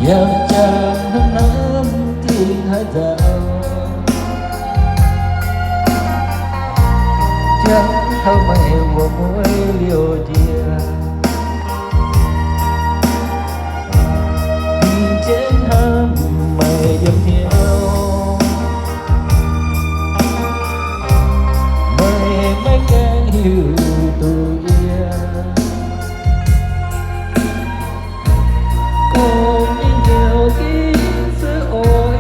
ยังจำน้ำที่หาดาวยังทำไมว่ามวยเลี้ยวเดียพี่เจ็บห้ามไม่ยอมเที่ยวไม่แกล้งหิวตัวเอียคงไม่เดียวกินเสือโอย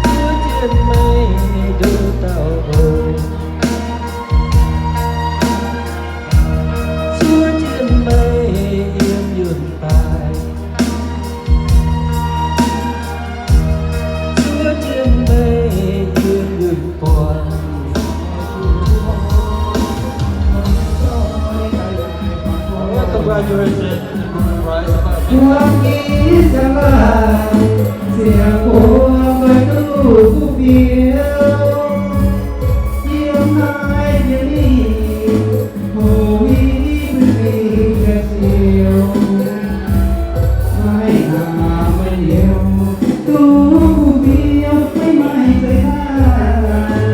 ตัวเทียนไม่ดูเต่าโอยตัวเทียนไม่เอี่ยมยืนตายตัวเทียนไม่Congratulations, right? ความคิดจะมาเสียงหัวมาดูผู้เดียวเยี่ยมหายเดียวนี้โอ้ยเพิ่งมีแค่เสียวไม่หาไม่เดียวดูผู้เดียวไม่ใจหาย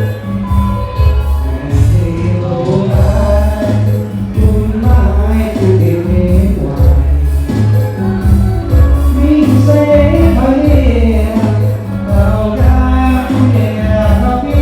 เ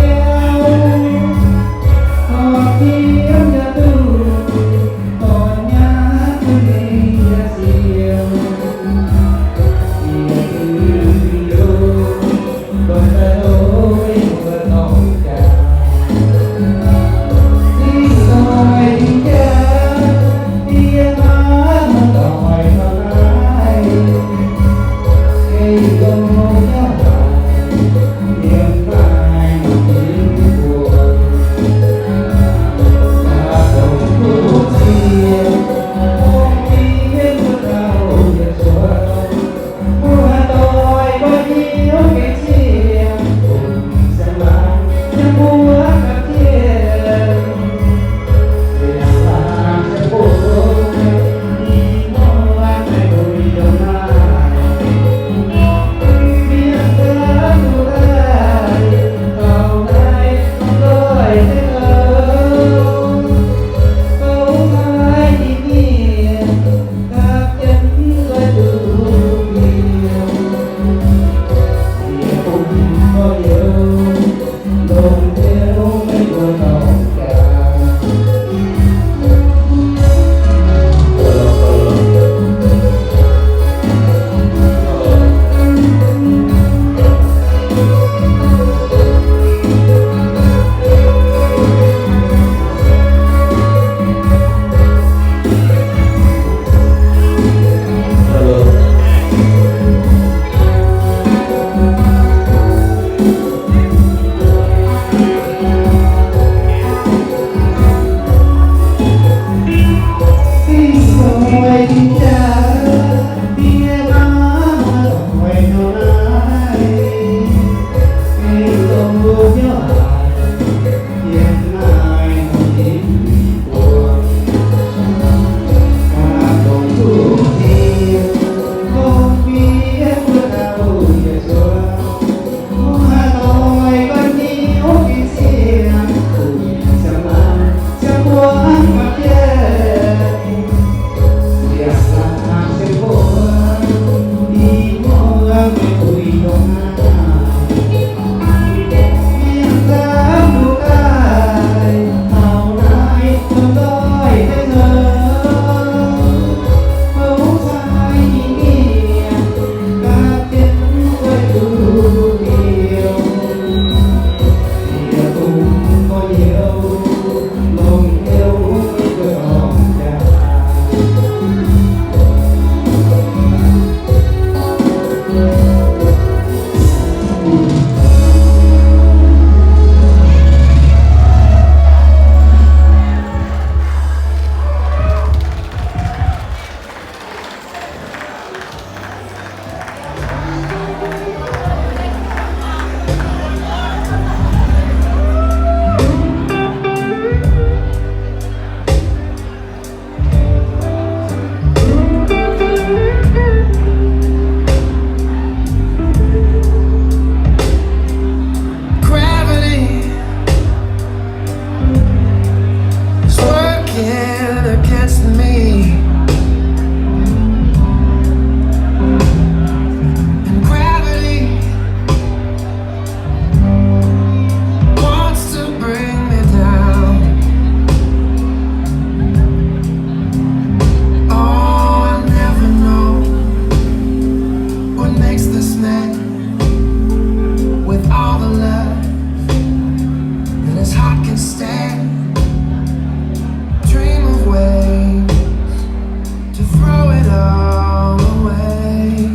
all away.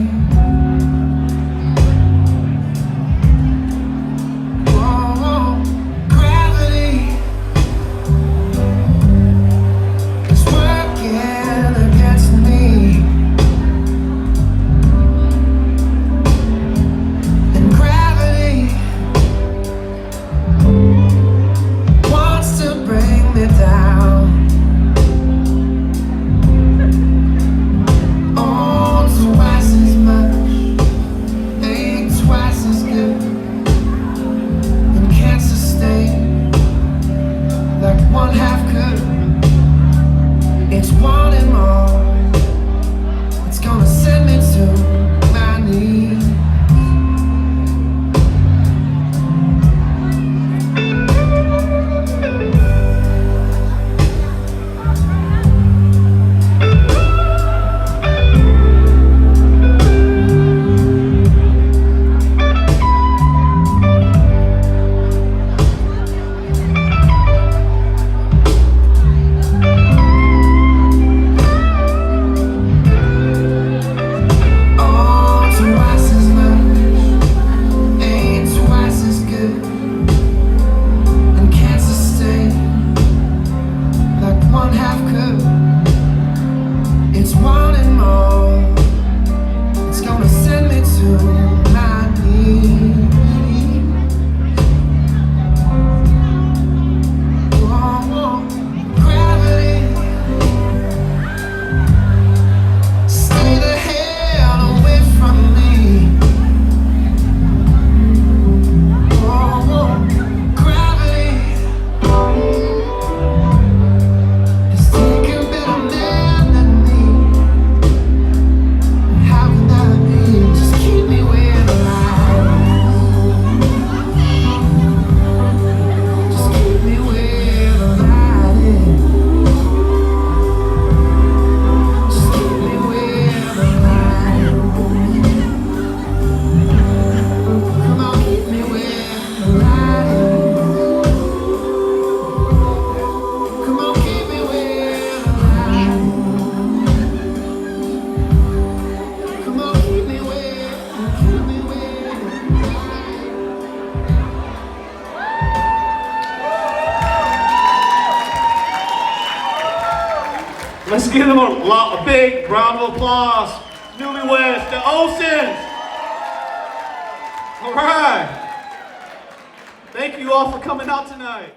Oh, gravity is working against me, and gravity wants to bring me down. Oh, twice as much ain't twice as good, and can't sustain like one half could. It's wanting more. It's gonna send me to my knees. It's wanting more. It's gonna send me to my knees. Oh, gravity, stay the hell away from me. Oh, gravity is taking better men than me. How can that be? Just keep me where the light is. Just keep me where the light is. Just keep me where the light is. Come on, keep me where the light is. Come on, keep me where the light is. Come on, keep me where Let's give them a big round of applause. Newlyweds, the Olsens. All right. Thank you all for coming out tonight.